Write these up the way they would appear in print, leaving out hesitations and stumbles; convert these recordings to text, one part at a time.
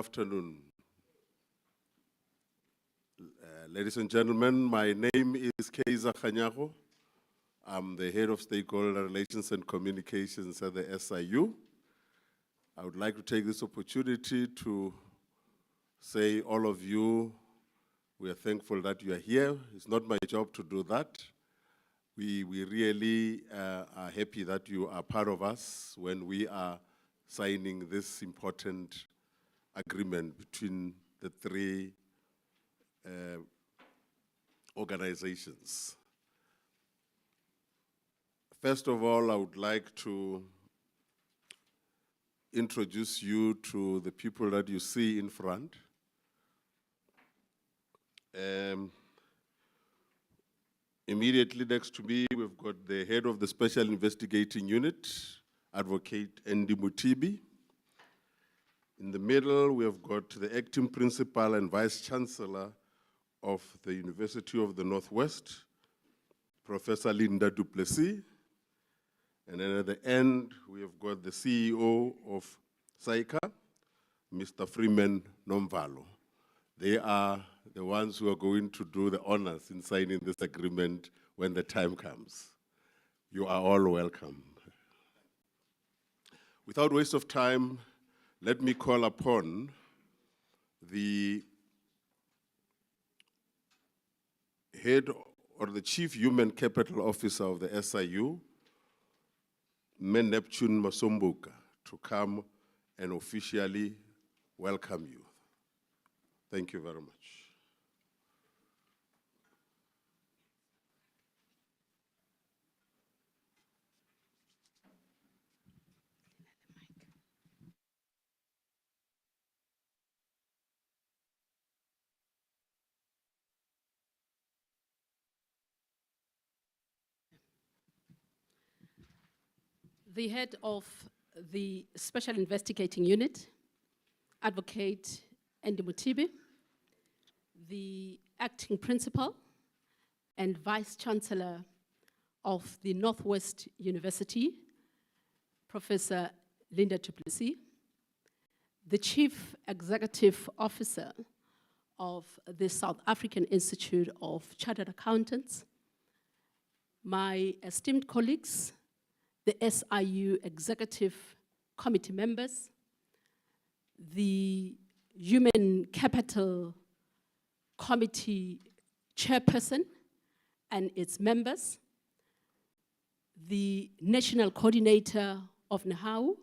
afternoon. Ladies and gentlemen, my name is Keiza Khanyago. I'm the head of Stakeholder Relations and Communications at the SIU. I would like to take this opportunity to say all of you, we are thankful that you are here. It's not my job to do that. We really are happy that you are part of us when we are signing this important agreement between the three organizations. First of all, I would like to introduce you to the people that you see in front. Immediately next to me, we've got the head of the Special Investigating Unit, Advocate nwu-pukke. In the middle, we have got the acting principal and vice chancellor of the University of the Northwest, Professor Linda du Plessis. And then at the end, we have got the CEO of SAICA, Mr. Freeman Nomvalo. They are the ones who are going to do the honors in signing this agreement when the time comes. You are all welcome. Without waste of time, let me call upon the head or the Chief Human Capital Officer of the SIU, Neptune Masombuka, to come and officially welcome you. Thank you very much. The head of the Special Investigating Unit, Advocate nwu-pukke, the acting principal and vice chancellor of the Northwest University, Professor Linda du Plessis, the chief executive officer of the South African Institute of Chartered Accountants, my esteemed colleagues, the SIU Executive Committee members, the Human Capital Committee chairperson and its members, the National Coordinator of NHAU,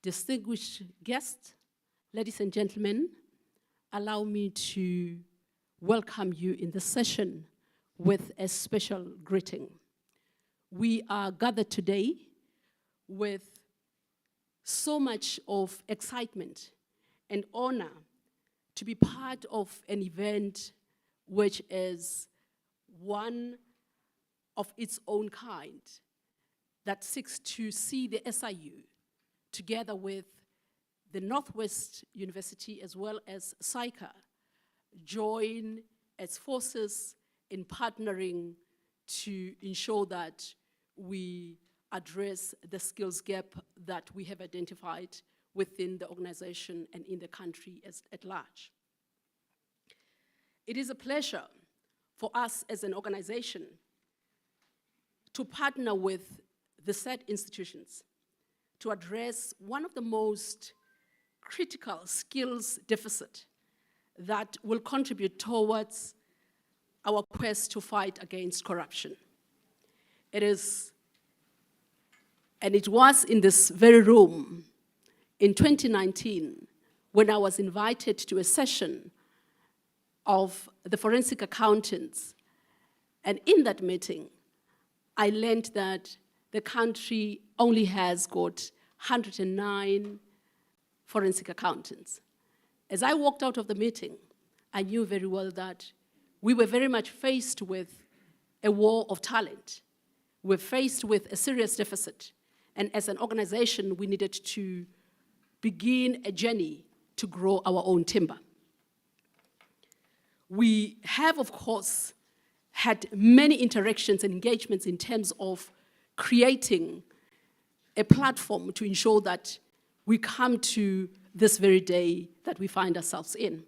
distinguished guests, ladies and gentlemen, allow me to welcome you in this session with a special greeting. We are gathered today with so much of excitement and honor to be part of an event which is one of its own kind that seeks to see the SIU together with the Northwest University as well as SAICA join its forces in partnering to ensure that we address the skills gap that we have identified within the organization and in the country at large. It is a pleasure for us as an organization to partner with the said institutions to address one of the most critical skills deficit that will contribute towards our quest to fight against corruption. It was in this very room in 2019 when I was invited to a session of the forensic accountants. And in that meeting, I learned that the country only has got 109 forensic accountants. As I walked out of the meeting, I knew very well that we were very much faced with a war of talent. We were faced with a serious deficit. And as an organization, we needed to begin a journey to grow our own timber. We have, of course, had many interactions and engagements in terms of creating a platform to ensure that we come to this very day that we find ourselves in.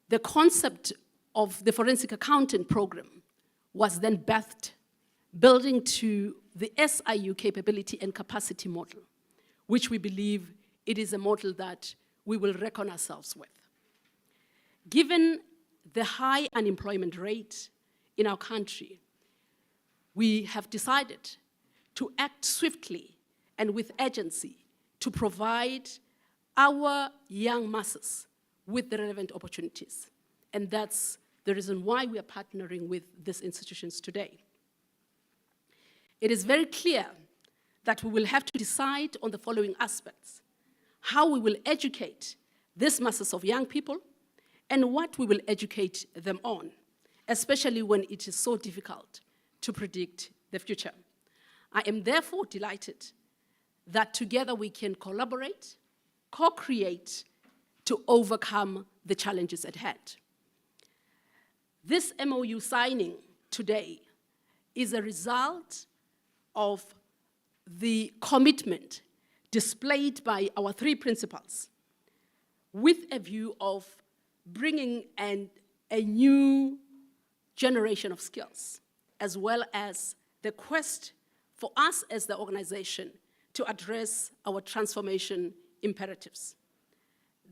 The concept of the forensic accounting program was then birthed, building to the SIU capability and capacity model, which we believe it is a model that we will reckon ourselves with. Given the high unemployment rate in our country, we have decided to act swiftly and with urgency to provide our young masses with the relevant opportunities. And that's the reason why we are partnering with these institutions today. It is very clear that we will have to decide on the following aspects: how we will educate these masses of young people and what we will educate them on, especially when it is so difficult to predict the future. I am therefore delighted that together we can collaborate, co-create to overcome the challenges at hand. This MOU signing today is a result of the commitment displayed by our three principals with a view of bringing a new generation of skills, as well as the quest for us as the organization to address our transformation imperatives.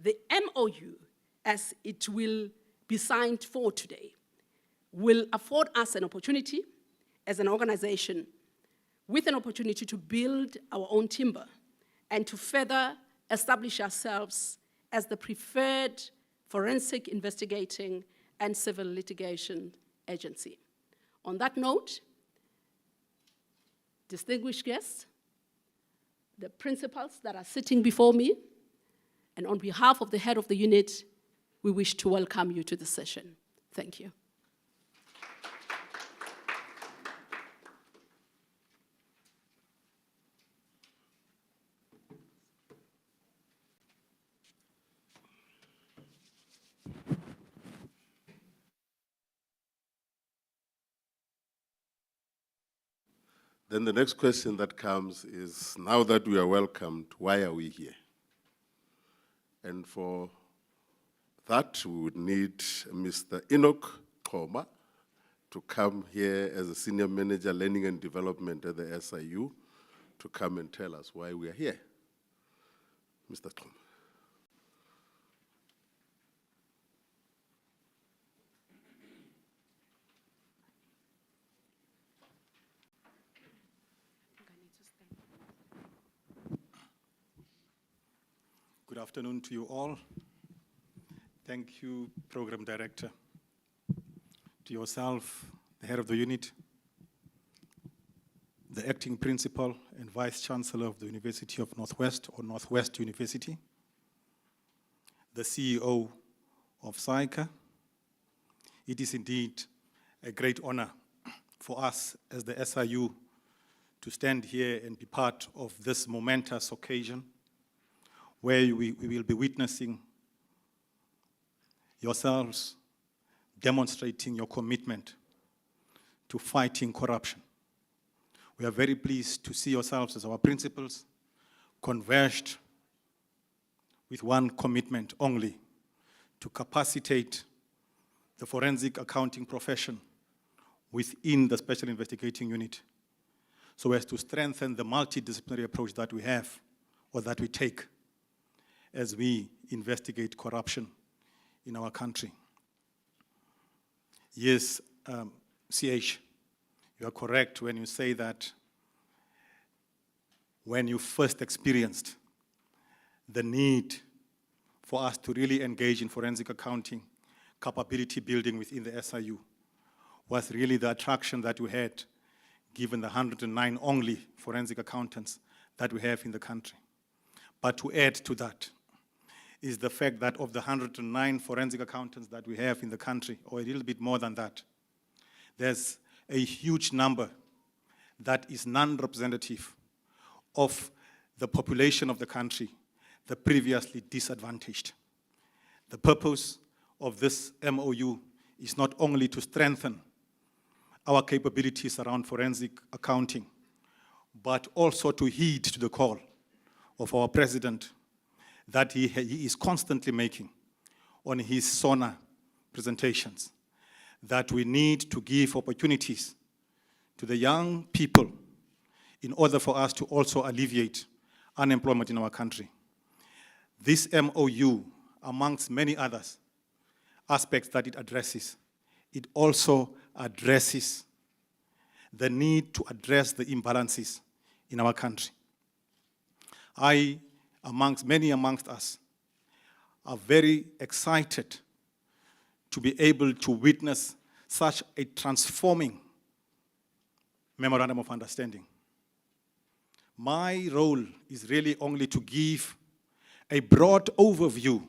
The MOU, as it will be signed for today, will afford us an opportunity as an organization with an opportunity to build our own timber and to further establish ourselves as the preferred forensic investigating and civil litigation agency. On that note, distinguished guests, the principals that are sitting before me, and on behalf of the head of the unit, we wish to welcome you to the session. Thank you. Then the next question that comes is, now that we are welcomed, why are we here? And for that, we would need Mr. Enoch Koma to come here as a Senior Manager, Learning and Development at the SIU, to come and tell us why we are here. Mr. Koma. Good afternoon to you all. Thank you, Program Director. To yourself, the head of the unit, the acting principal and vice chancellor of the University of Northwest or Northwest University, the CEO of SAICA. It is indeed a great honor for us as the SIU to stand here and be part of this momentous occasion where we will be witnessing yourselves demonstrating your commitment to fighting corruption. We are very pleased to see yourselves as our principals converged with one commitment only: to capacitate the forensic accounting profession within the Special Investigating Unit so as to strengthen the multidisciplinary approach that we have or that we take as we investigate corruption in our country. Yes, CH, you are correct when you say that when you first experienced the need for us to really engage in forensic accounting, capability building within the SIU, was really the attraction that we had, given the 109 only forensic accountants that we have in the country. But to add to that is the fact that of the 109 forensic accountants that we have in the country, or a little bit more than that, there's a huge number that is non-representative of the population of the country, the previously disadvantaged. The purpose of this MOU is not only to strengthen our capabilities around forensic accounting, but also to heed to the call of our president that he is constantly making on his SONA presentations, that we need to give opportunities to the young people in order for us to also alleviate unemployment in our country. This MOU, amongst many others aspects that it addresses, it also addresses the need to address the imbalances in our country. I, many amongst us, are very excited to be able to witness such a transforming memorandum of understanding. My role is really only to give a broad overview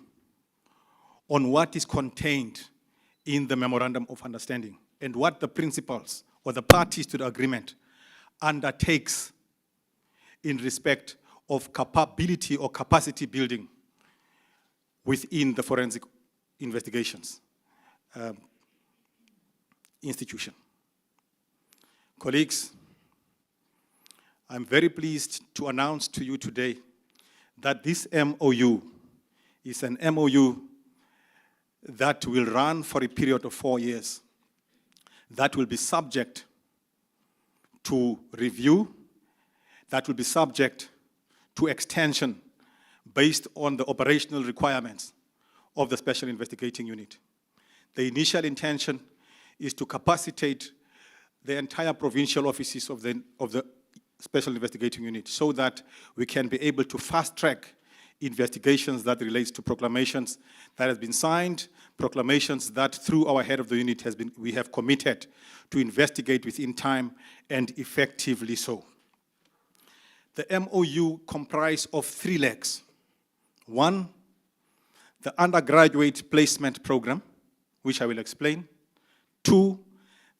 on what is contained in the memorandum of understanding and what the principals or the parties to the agreement undertakes in respect of capability or capacity building within the forensic investigations institution. Colleagues, I'm very pleased to announce to you today that this MOU is an MOU that will run for a period of 4 years, that will be subject to review, that will be subject to extension based on the operational requirements of the Special Investigating Unit. The initial intention is to capacitate the entire provincial offices of the Special Investigating Unit so that we can be able to fast-track investigations that relates to proclamations that have been signed, proclamations that through our head of the unit we have committed to investigate within time and effectively so. The MOU comprises of 3 legs. 1, the undergraduate placement program, which I will explain. 2,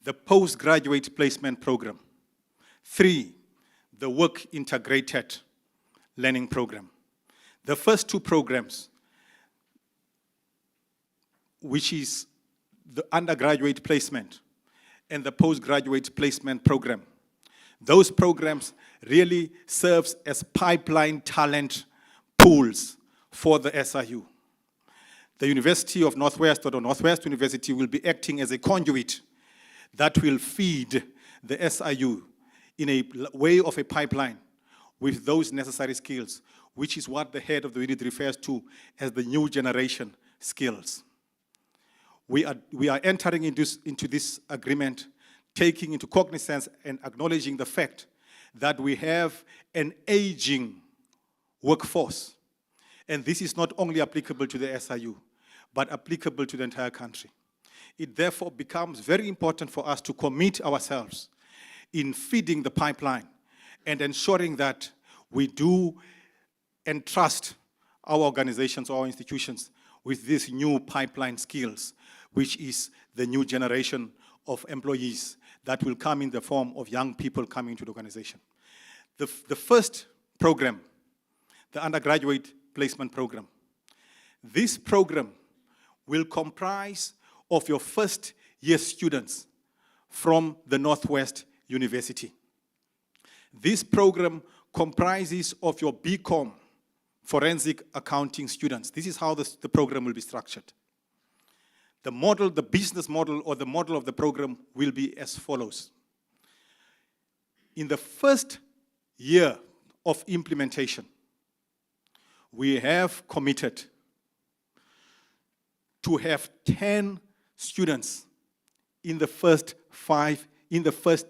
the postgraduate placement program. 3, the work integrated learning program. The first 2 programs, which is the undergraduate placement and the postgraduate placement program, those programs really serves as pipeline talent pools for the SIU. The University of Northwest or the Northwest University will be acting as a conduit that will feed the SIU in a way of a pipeline with those necessary skills, which is what the head of the unit refers to as the new generation skills. We are entering into this agreement taking into cognizance and acknowledging the fact that we have an aging workforce. And this is not only applicable to the SIU, but applicable to the entire country. It therefore becomes very important for us to commit ourselves in feeding the pipeline and ensuring that we do entrust our organizations, our institutions, with these new pipeline skills, which is the new generation of employees that will come in the form of young people coming to the organization. The first program, the undergraduate placement program, this program will comprise of your first year students from the Northwest University. This program comprises of your BCom forensic accounting students. This is how the program will be structured. The model, the business model, or the model of the program will be as follows. In the first year of implementation, we have committed to have 10 students in the first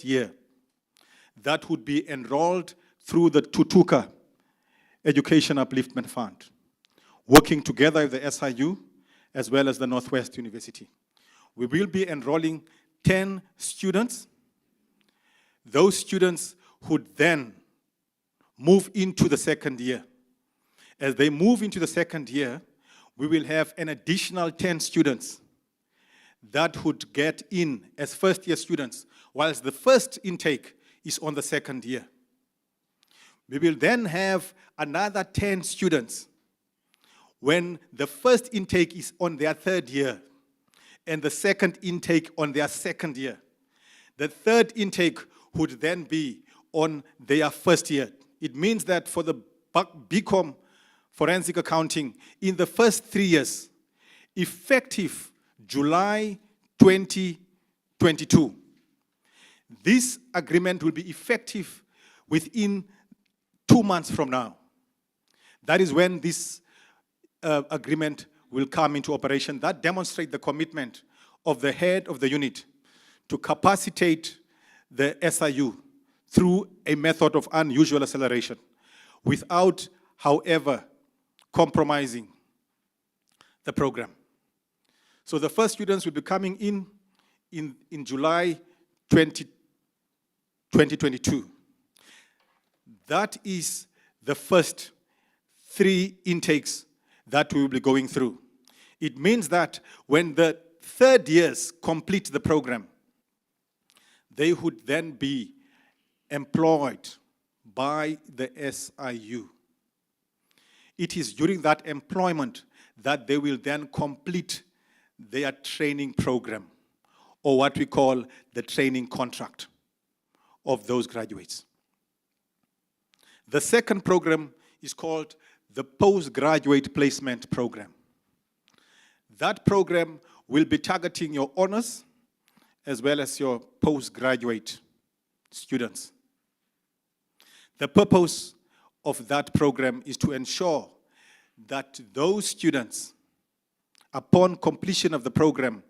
year that would be enrolled through the Tutuka Education Upliftment Fund, working together with the SIU as well as the Northwest University. We will be enrolling 10 students. Those students would then move into the second year. As they move into the second year, we will have an additional 10 students that would get in as first-year students, whilst the first intake is on the second year. We will then have another 10 students when the first intake is on their third year and the second intake on their second year. The third intake would then be on their first year. It means that for the BCom Forensic Accounting in the first 3 years, effective July 2022. This agreement will be effective within 2 months from now. That is when this agreement will come into operation. That demonstrates the commitment of the head of the unit to capacitate the SIU through a method of unusual acceleration without, however, compromising the program. So the first students will be coming in July 2022. That is the first 3 intakes that we will be going through. It means that when the third years complete the program, they would then be employed by the SIU. It is during that employment that they will then complete their training program, or what we call the training contract of those graduates. The second program is called the Postgraduate Placement Program. That program will be targeting your honors as well as your postgraduate students. The purpose of that program is to ensure that those students, upon completion of the program,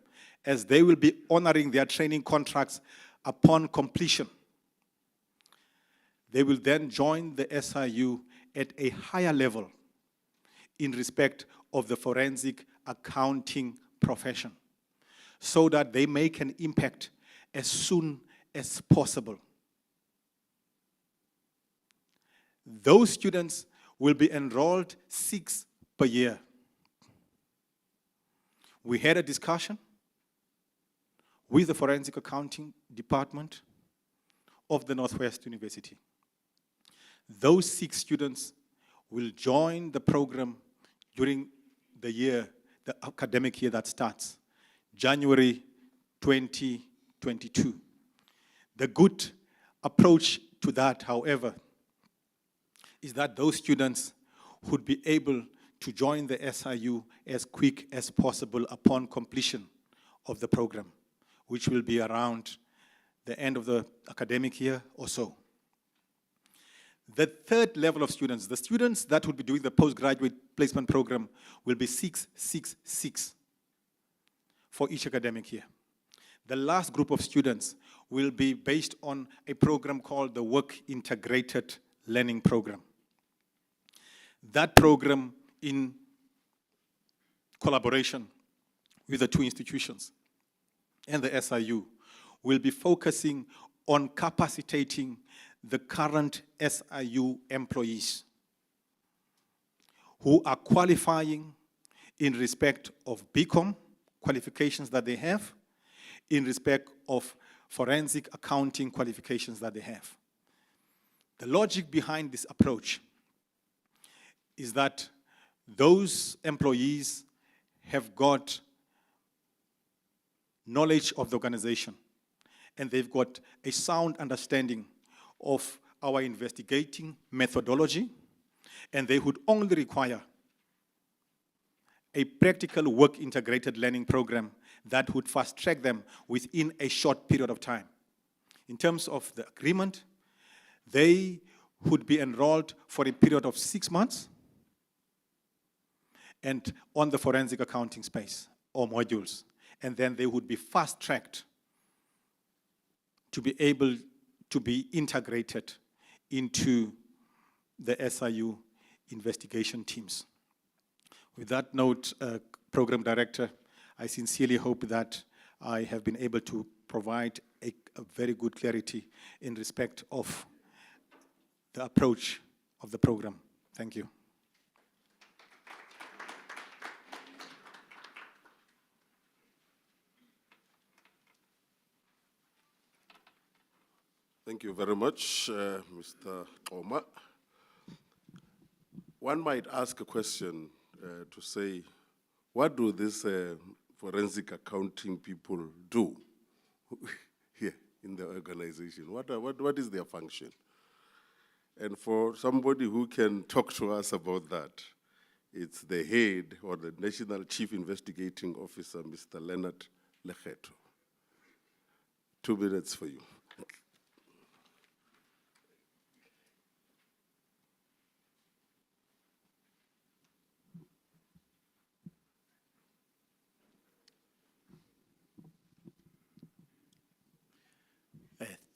as they will be honoring their training contracts upon completion, they will then join the SIU at a higher level in respect of the forensic accounting profession, so that they make an impact as soon as possible. Those students will be enrolled 6 per year. We had a discussion with the Forensic Accounting Department of the Northwest University. Those 6 students will join the program during the year, the academic year that starts, January 2022. The good approach to that, however, is that those students would be able to join the SIU as quick as possible upon completion of the program, which will be around the end of the academic year or so. The third level of students, the students that would be doing the postgraduate placement program, will be 666 for each academic year. The last group of students will be based on a program called the Work Integrated Learning Program. That program, in collaboration with the 2 institutions and the SIU, will be focusing on capacitating the current SIU employees who are qualifying in respect of BCom qualifications that they have, in respect of forensic accounting qualifications that they have. The logic behind this approach is that those employees have got knowledge of the organization, and they've got a sound understanding of our investigating methodology, and they would only require a practical work integrated learning program that would fast track them within a short period of time. In terms of the agreement, they would be enrolled for a period of 6 months and on the forensic accounting space or modules, and then they would be fast tracked to be able to be integrated into the SIU investigation teams. With that note, Program Director, I sincerely hope that I have been able to provide a very good clarity in respect of the approach of the program. Thank you. Thank you very much, Mr. Oma. One might ask a question to say, what do these forensic accounting people do here in the organization? What is their function? And for somebody who can talk to us about that, it's the head or the National Chief Investigating Officer, Mr. Leonard Lekgetho. 2 minutes for you.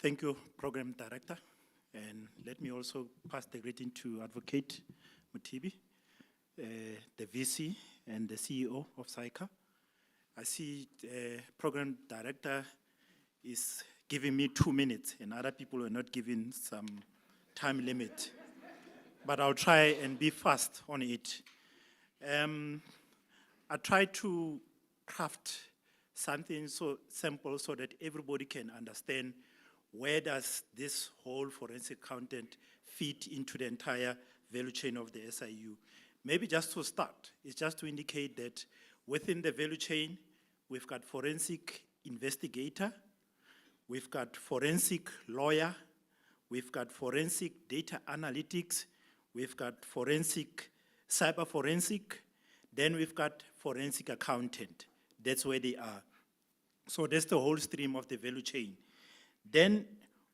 Thank you, Program Director. And let me also pass the greeting to Advocate Mutibi, the VC and the CEO of SAICA. I see Program Director is giving me 2 minutes, and other people are not giving some time limit. But I'll try and be fast on it. I try to craft something so simple so that everybody can understand where does this whole forensic accountant fit into the entire value chain of the SIU. Maybe just to start, it's just to indicate that within the value chain, we've got forensic investigator, we've got forensic lawyer, we've got forensic data analytics, we've got forensic, cyber forensic, then we've got forensic accountant. That's where they are. So that's the whole stream of the value chain. Then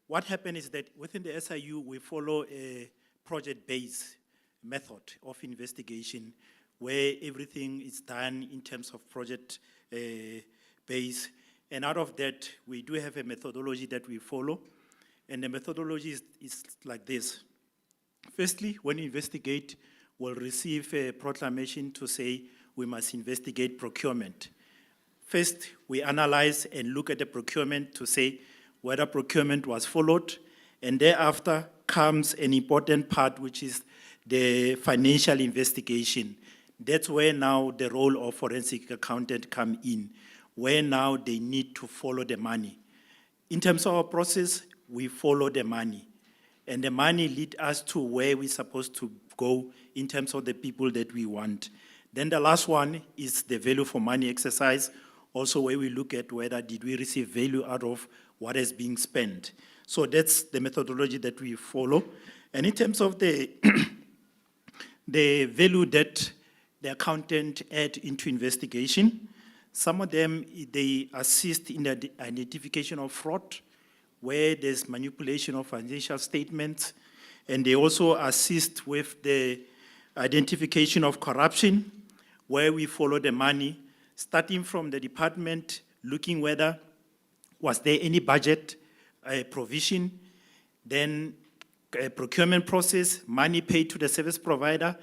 what happened is that within the SIU, we follow a project-based method of investigation where everything is done in terms of project base. And out of that, we do have a methodology that we follow. And the methodology is like this. Firstly, when you investigate, we'll receive a proclamation to say we must investigate procurement. First, we analyze and look at the procurement to say whether procurement was followed, and thereafter comes an important part, which is the financial investigation. That's where now the role of forensic accountant come in, where now they need to follow the money. In terms of our process, we follow the money, and the money lead us to where we're supposed to go in terms of the people that we want. Then the last one is the value for money exercise, also where we look at whether did we receive value out of what is being spent. So that's the methodology that we follow. And in terms of the, the value that the accountant add into investigation, some of them, they assist in the identification of fraud, where there's manipulation of financial statements, and they also assist with the identification of corruption, where we follow the money, starting from the department, looking whether was there any budget provision, then a procurement process, money paid to the service provider.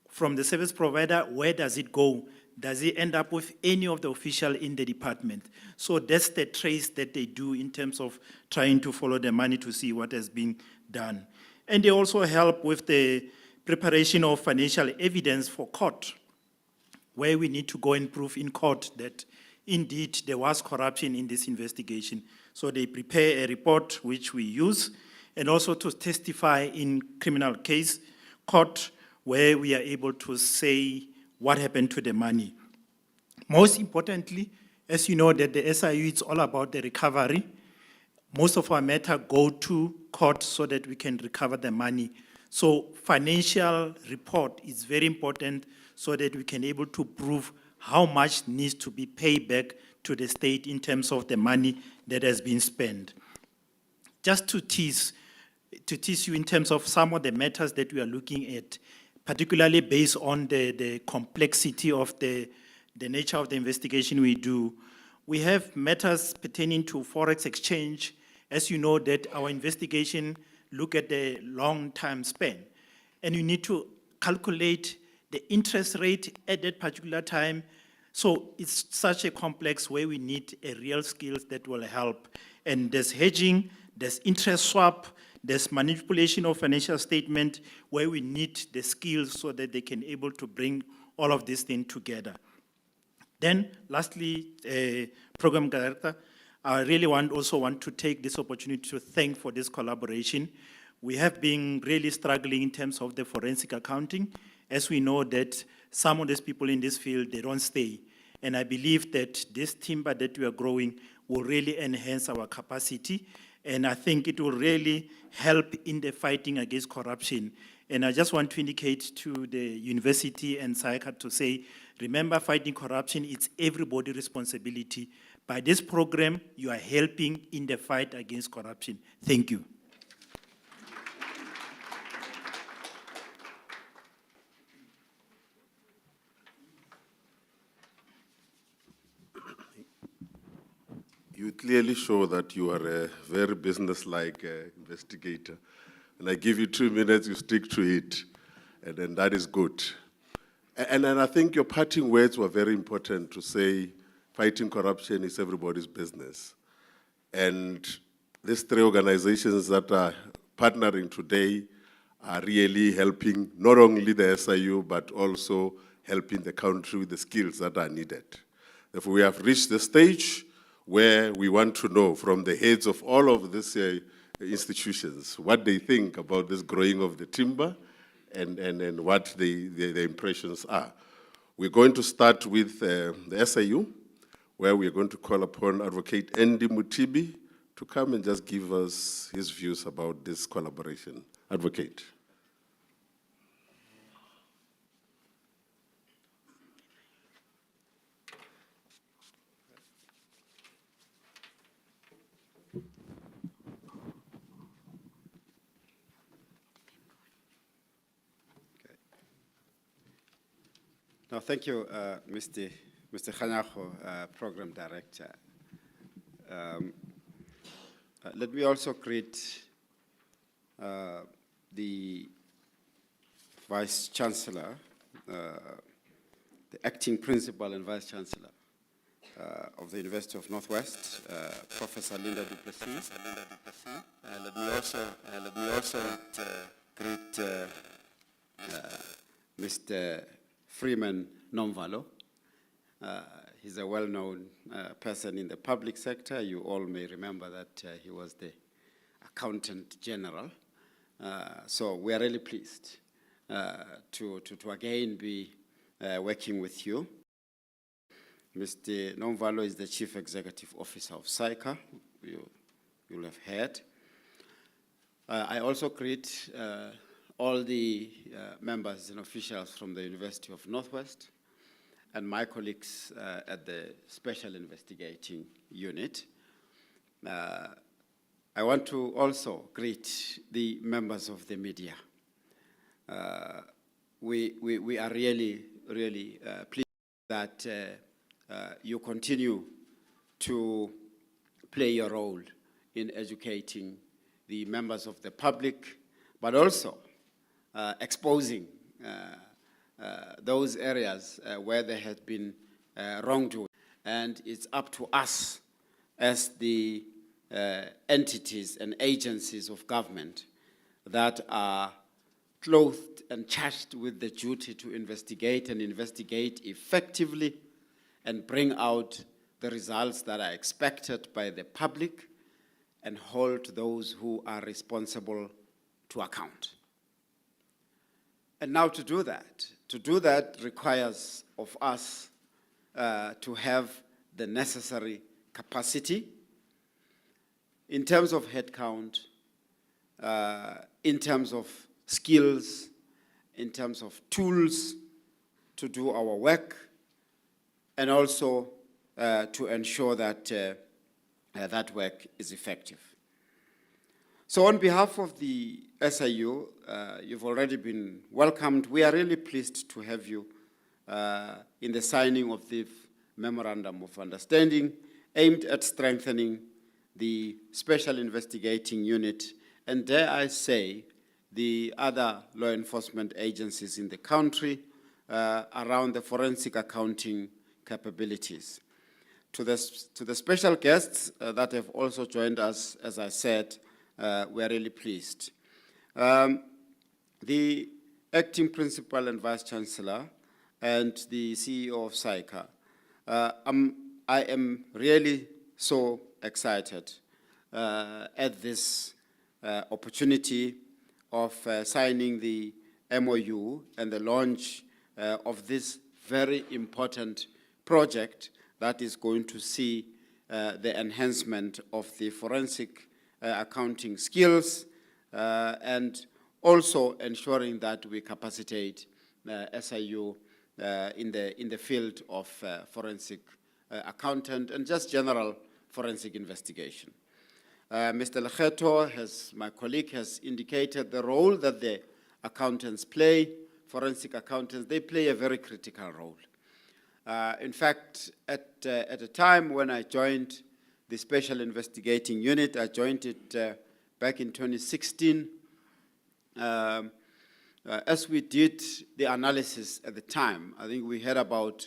From the service provider, where does it go? Does it end up with any of the official in the department? So that's the trace that they do in terms of trying to follow the money to see what has been done. And they also help with the preparation of financial evidence for court, where we need to go and prove in court that indeed there was corruption in this investigation. So they prepare a report which we use, and also to testify in criminal case court, where we are able to say what happened to the money. Most importantly, as you know, that the SIU is all about the recovery. Most of our matter go to court so that we can recover the money. So financial report is very important so that we can able to prove how much needs to be paid back to the state in terms of the money that has been spent. Just to tease you in terms of some of the matters that we are looking at, particularly based on the complexity of the nature of the investigation we do. We have matters pertaining to forex exchange. As you know, that our investigation look at the long time span, and you need to calculate the interest rate at that particular time. So it's such a complex where we need a real skills that will help. And there's hedging, there's interest swap, there's manipulation of financial statement, where we need the skills so that they can able to bring all of this thing together. Then lastly, Program Director, I really also want to take this opportunity to thank for this collaboration. We have been really struggling in terms of the forensic accounting. As we know that some of these people in this field, they don't stay. And I believe that this timber that we are growing will really enhance our capacity. And I think it will really help in the fighting against corruption. And I just want to indicate to the university and SAICA to say, remember, fighting corruption, it's everybody's responsibility. By this program, you are helping in the fight against corruption. Thank you. You clearly show that you are a very business-like investigator. And I give you 2 minutes, you stick to it, and then that is good. And I think your parting words were very important to say fighting corruption is everybody's business. And these 3 organizations that are partnering today are really helping not only the SIU, but also helping the country with the skills that are needed. Therefore, we have reached the stage where we want to know from the heads of all of these institutions what they think about this growing of the timber and what the impressions are. We're going to start with the SIU, where we're going to call upon Advocate nwu-pukke to come and just give us his views about this collaboration. Advocate. No, thank you, Mr. Khanyago, Program Director. Let me also greet the Vice Chancellor, the Acting Principal and Vice Chancellor of the University of Northwest, Professor Linda du Plessis. Let me also greet Mr. Freeman Nomvalo. He's a well-known person in the public sector. You all may remember that he was the Accountant General. So we are really pleased to again be working with you. Mr. Nomvalo is the Chief Executive Officer of SAICA, you'll have heard. I also greet all the members and officials from the University of Northwest and my colleagues at the Special Investigating Unit. I want to also greet the members of the media. We are really pleased that you continue to play your role in educating the members of the public, but also exposing those areas where there has been wrongdoing. And it's up to us as the entities and agencies of government that are clothed and charged with the duty to investigate and investigate effectively and bring out the results that are expected by the public and hold those who are responsible to account. And now to do that requires of us to have the necessary capacity in terms of headcount, in terms of skills, in terms of tools to do our work, and also to ensure that that work is effective. So on behalf of the SIU, you've already been welcomed. We are really pleased to have you in the signing of the Memorandum of Understanding aimed at strengthening the Special Investigating Unit, and dare I say, the other law enforcement agencies in the country around the forensic accounting capabilities. To the special guests that have also joined us, as I said, we're really pleased. The Acting Principal and Vice Chancellor and the CEO of SAICA, I am really so excited at this opportunity of signing the MOU and the launch of this very important project that is going to see the enhancement of the forensic accounting skills, and also ensuring that we capacitate SIU in the field of forensic accountant and just general forensic investigation. Mr. Lekgetho, my colleague, has indicated the role that the accountants play, forensic accountants. They play a very critical role. In fact, at a time when I joined the Special Investigating Unit, I joined it back in 2016. As we did the analysis at the time, I think we had about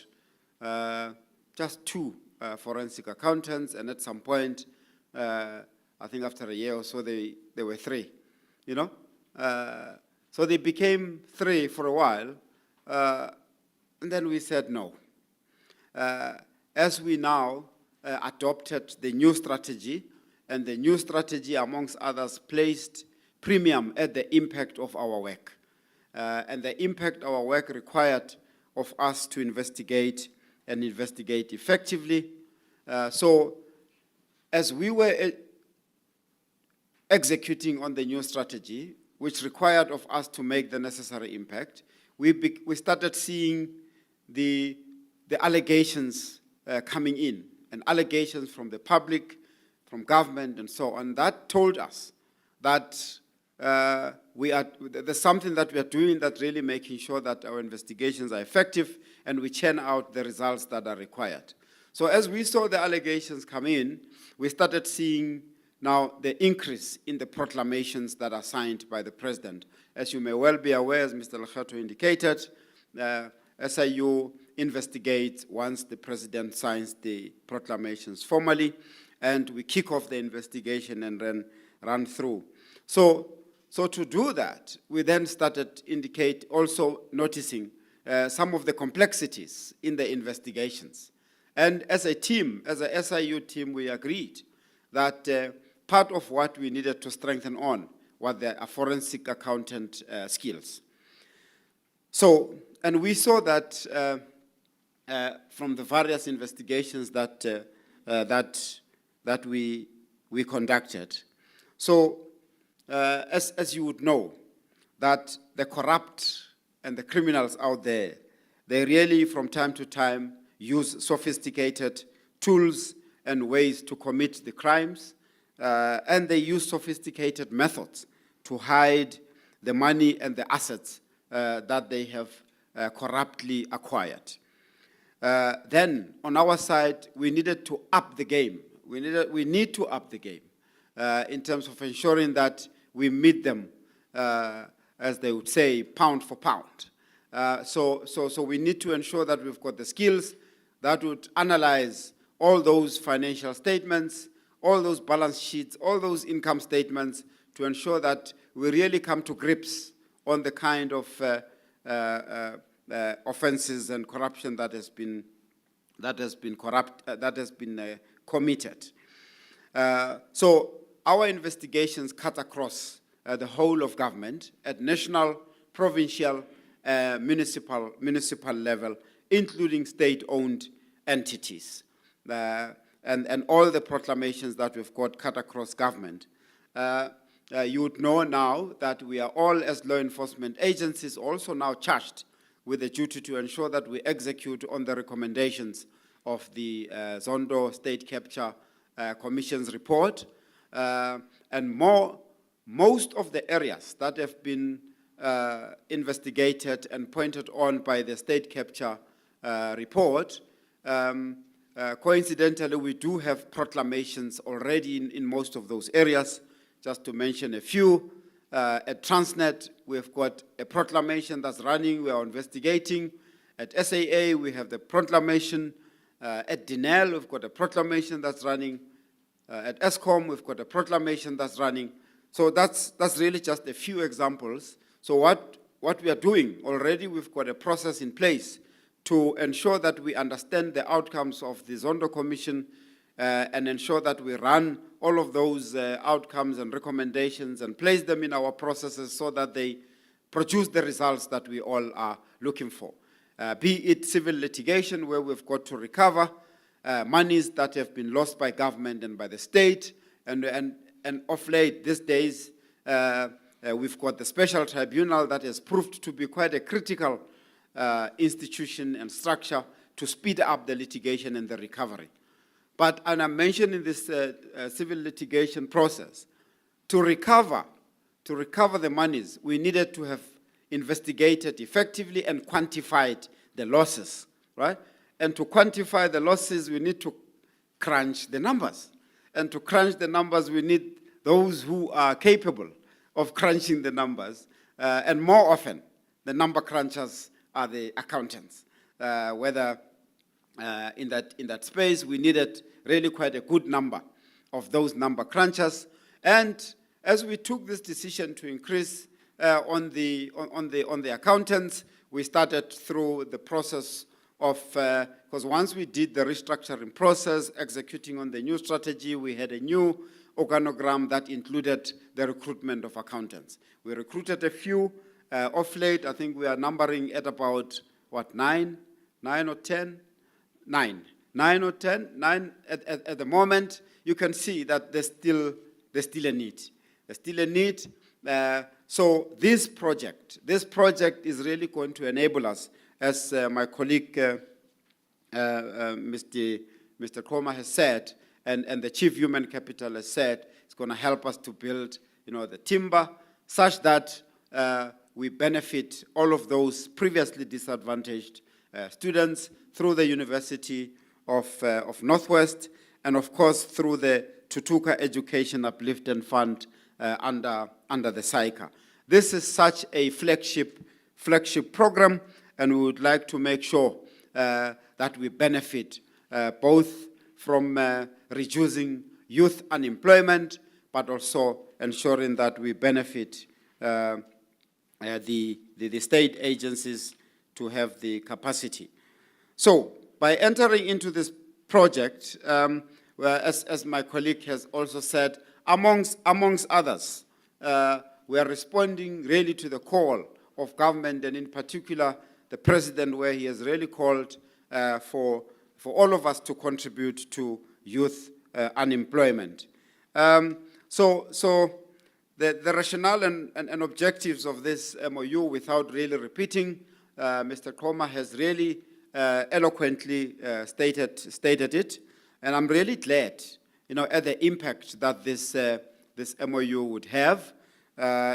just 2 forensic accountants, and at some point, I think after a year or so, there were 3, you know? So they became 3 for a while, and then we said no. As we now adopted the new strategy, and the new strategy, amongst others, placed premium at the impact of our work. And the impact our work required of us to investigate and investigate effectively. So as we were executing on the new strategy, which required of us to make the necessary impact, we started seeing the allegations coming in, and allegations from the public, from government, and so on. That told us that there's something that we are doing that really making sure that our investigations are effective and we churn out the results that are required. So as we saw the allegations come in, we started seeing now the increase in the proclamations that are signed by the president. As you may well be aware, as Mr. Lekgetho indicated, SIU investigates once the president signs the proclamations formally, and we kick off the investigation and then run through. So to do that, we then started also noticing some of the complexities in the investigations. And as a team, as a SIU team, we agreed that part of what we needed to strengthen on was the forensic accountant skills. So, and we saw that from the various investigations that we conducted. So, as you would know, that the corrupt and the criminals out there, they really from time to time use sophisticated tools and ways to commit the crimes, and they use sophisticated methods to hide the money and the assets that they have corruptly acquired. Then, on our side, we needed to up the game. We need to up the game in terms of ensuring that we meet them, as they would say, pound for pound. So we need to ensure that we've got the skills that would analyze all those financial statements, all those balance sheets, all those income statements, to ensure that we really come to grips on the kind of offenses and corruption that has been committed. So our investigations cut across the whole of government at national, provincial, municipal level, including state-owned entities, and all the proclamations that we've got cut across government. You would know now that we are all, as law enforcement agencies, also now charged with the duty to ensure that we execute on the recommendations of the Zondo State Capture Commission's report. And most of the areas that have been investigated and pointed on by the State Capture report, coincidentally, we do have proclamations already in most of those areas. Just to mention a few, at Transnet, we've got a proclamation that's running, we are investigating. At SAA, we have the proclamation. At Dinel, we've got a proclamation that's running. At ESCOM, we've got a proclamation that's running. So that's really just a few examples. So what we are doing already, we've got a process in place to ensure that we understand the outcomes of the Zondo Commission and ensure that we run all of those outcomes and recommendations and place them in our processes so that they produce the results that we all are looking for. Be it civil litigation, where we've got to recover monies that have been lost by government and by the state, and and of late, these days, we've got the special tribunal that has proved to be quite a critical institution and structure to speed up the litigation and the recovery. But, and I mentioned in this civil litigation process, to recover the monies, we needed to have investigated effectively and quantified the losses, right? And to quantify the losses, we need to crunch the numbers. And to crunch the numbers, we need those who are capable of crunching the numbers. And more often, the number crunchers are the accountants. Whether in that space, we needed really quite a good number of those number crunchers. And as we took this decision to increase on the accountants, we started through the process of, because once we did the restructuring process, executing on the new strategy, we had a new organogram that included the recruitment of accountants. We recruited a few. Of late, I think we are numbering at about, what, 9 or 10? 9 or 10. 9 at the moment. You can see that there's still a need. There's still a need. So this project is really going to enable us, as my colleague, Mr. Koma has said, and the Chief Human Capital has said, it's going to help us to build, the timber, such that we benefit all of those previously disadvantaged students through the University of Northwest, and of course through the Tutuka Education Upliftment Fund under the SAICA. This is such a flagship program, and we would like to make sure that we benefit both from reducing youth unemployment, but also ensuring that we benefit the state agencies to have the capacity. So, by entering into this project, as my colleague has also said, amongst others, we are responding really to the call of government, and in particular the president, where he has really called for all of us to contribute to youth unemployment. So the rationale and objectives of this MOU, without really repeating, Mr. Koma has really eloquently stated it, and I'm really glad, at the impact that this MOU would have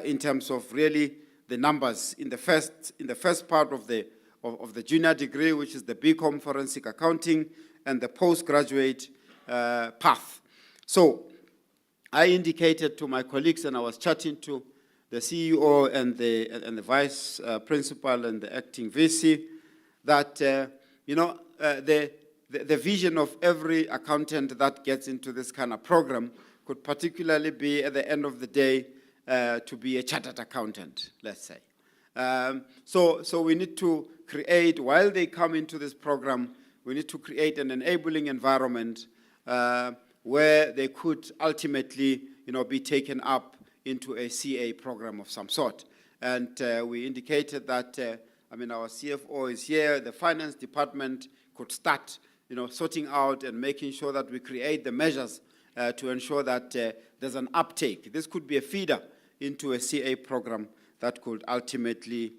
in terms of really the numbers in the first part of the junior degree, which is the BCom Forensic Accounting, and the postgraduate path. So I indicated to my colleagues, and I was chatting to the CEO and the vice principal and the acting VC, that the vision of every accountant that gets into this kind of program could particularly be, at the end of the day, to be a chartered accountant, let's say. So we need to create, while they come into this program, we need to create an enabling environment where they could ultimately, be taken up into a CA program of some sort. And we indicated that, our CFO is here, the finance department could start, sorting out and making sure that we create the measures to ensure that there's an uptake. This could be a feeder into a CA program that could ultimately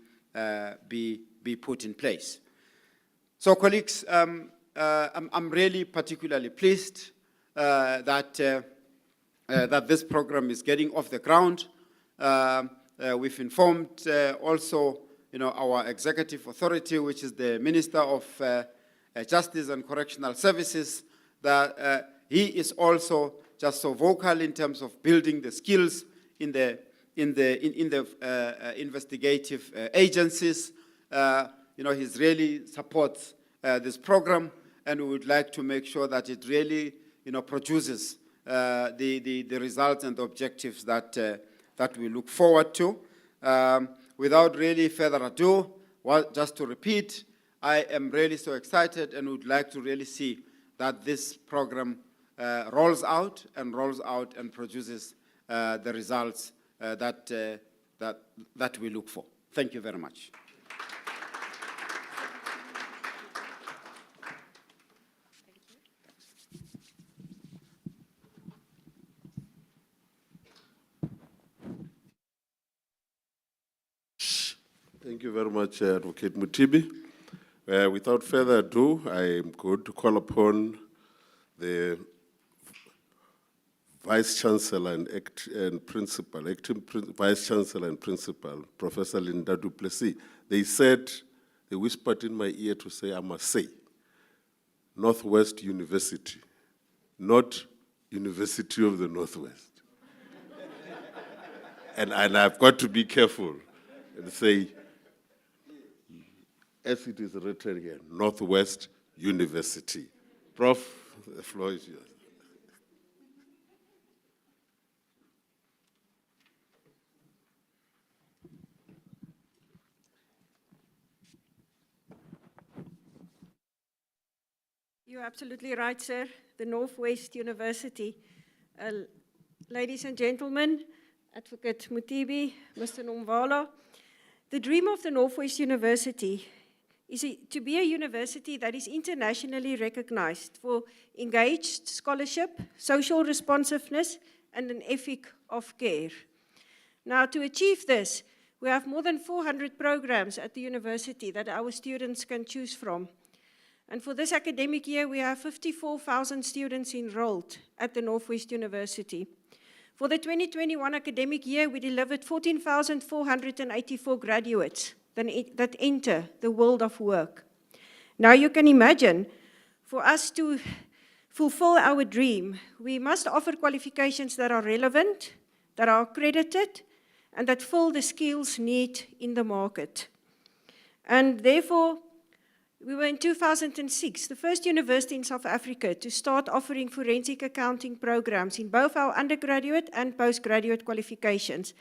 be put in place. So, colleagues, I'm really particularly pleased that this program is getting off the ground. We've informed also, our executive authority, which is the Minister of Justice and Correctional Services, that he is also just so vocal in terms of building the skills in the investigative agencies. He really supports this program, and we would like to make sure that it really, produces the results and the objectives that we look forward to. Without really further ado, just to repeat, I am really so excited and would like to really see that this program rolls out and produces the results that we look for. Thank you very much. Thank you very much, Advocate Mutibi. Without further ado, I am going to call upon the Vice Chancellor and Principal, Acting Vice Chancellor and Principal, Professor Linda du Plessis. They whispered in my ear to say, I must say, Northwest University, not University of the Northwest. and I've got to be careful and say, as it is written here, Northwest University. Prof, the floor is yours. You're absolutely right, sir. The Northwest University. Ladies and gentlemen, Advocate Mutibi, Mr. Nomvala, the dream of the Northwest University is to be a university that is internationally recognized for engaged scholarship, social responsiveness, and an ethic of care. Now, to achieve this, we have more than 400 programs at the university that our students can choose from. And for this academic year, we have 54,000 students enrolled at the Northwest University. For the 2021 academic year, we delivered 14,484 graduates that enter the world of work. Now you can imagine, for us to fulfill our dream, we must offer qualifications that are relevant, that are accredited, and that fill the skills need in the market. And therefore, we were in 2006, the first university in South Africa to start offering forensic accounting programs in both our undergraduate and postgraduate qualifications.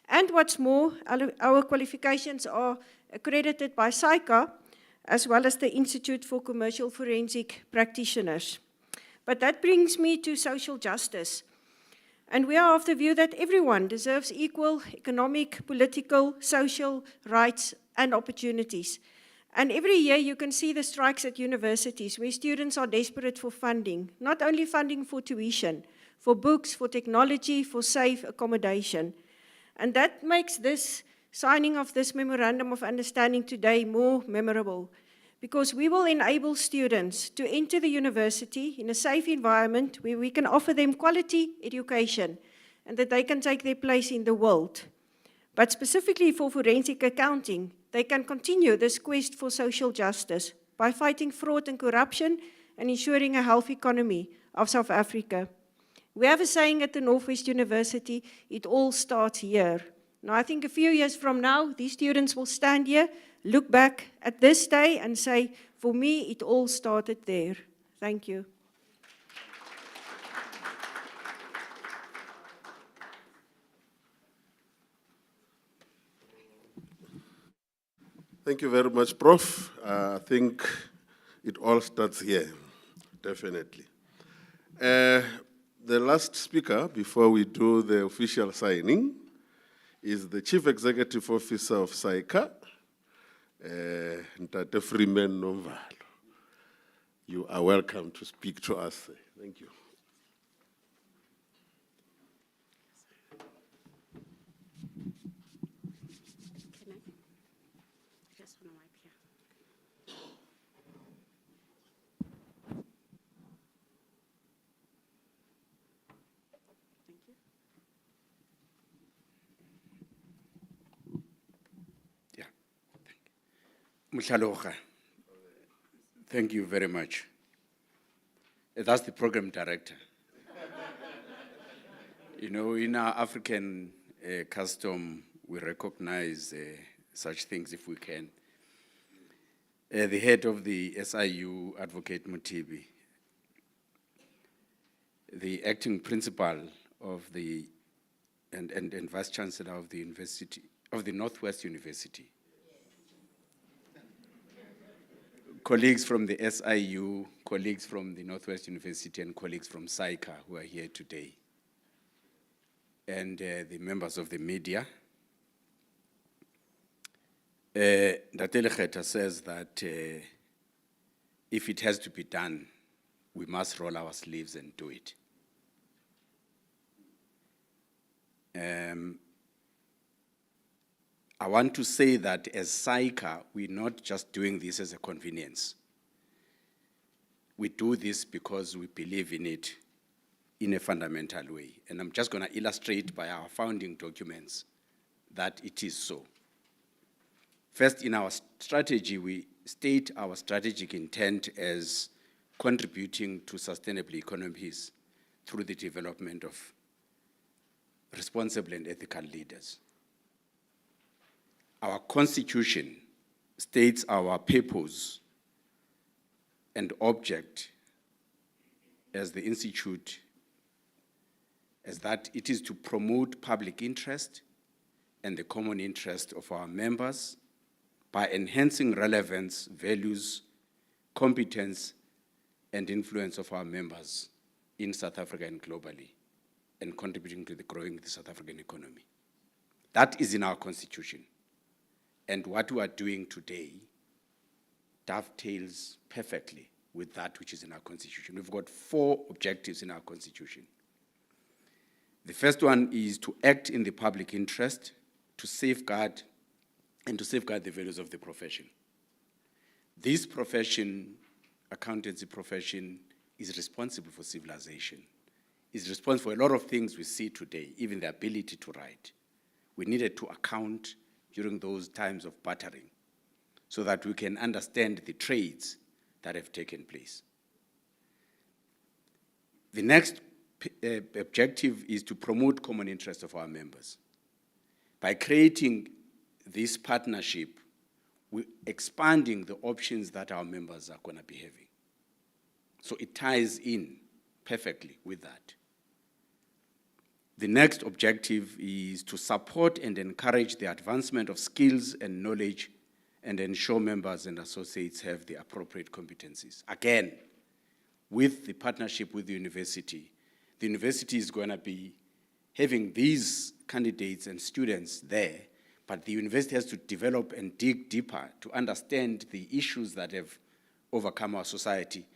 And what's more, our qualifications are accredited by SAICA, as well as the Institute for Commercial Forensic Practitioners. But that brings me to social justice. And we are of the view that everyone deserves equal economic, political, social rights and opportunities. And every year you can see the strikes at universities where students are desperate for funding, not only funding for tuition, for books, for technology, for safe accommodation. And that makes this signing of this memorandum of understanding today more memorable, because we will enable students to enter the university in a safe environment where we can offer them quality education and that they can take their place in the world. But specifically for forensic accounting, they can continue this quest for social justice by fighting fraud and corruption and ensuring a healthy economy of South Africa. We have a saying at the Northwest University, it all starts here. Now, I think a few years from now, these students will stand here, look back at this day and say, for me, it all started there. Thank you. Thank you very much, Prof. I think it all starts here, definitely. The last speaker, before we do the official signing, is the Chief Executive Officer of SAICA, Ntate Freeman Nomvalo. You are welcome to speak to us. Thank you. Muhlaloga, thank you very much. That's the program director. You know, in our African custom, we recognize such things if we can. The head of the SIU, Advocate Mutibi, the acting principal of the and vice chancellor of the university of the Northwest University. Colleagues from the SIU, colleagues from the Northwest University, and colleagues from SAICA who are here today, and the members of the media. Ntate says that if it has to be done, we must roll our sleeves and do it. I want to say that as SAICA, we're not just doing this as a convenience. We do this because we believe in it in a fundamental way. And I'm just going to illustrate by our founding documents that it is so. First, in our strategy, we state our strategic intent as contributing to sustainable economies through the development of responsible and ethical leaders. Our constitution states our purpose and object as the institute as that it is to promote public interest and the common interest of our members by enhancing relevance, values, competence, and influence of our members in South Africa and globally, and contributing to the growing the South African economy. That is in our constitution. And what we are doing today dovetails perfectly with that which is in our constitution. We've got 4 objectives in our constitution. The first one is to act in the public interest, to safeguard the values of the profession. This profession, accountancy profession, is responsible for civilization, is responsible for a lot of things we see today, even the ability to write. We needed to account during those times of bartering so that we can understand the trades that have taken place. The next objective is to promote common interests of our members. By creating this partnership, we're expanding the options that our members are going to be having. So it ties in perfectly with that. The next objective is to support and encourage the advancement of skills and knowledge and ensure members and associates have the appropriate competencies. Again, with the partnership with the university is going to be having these candidates and students there, but the university has to develop and dig deeper to understand the issues that have overcome our society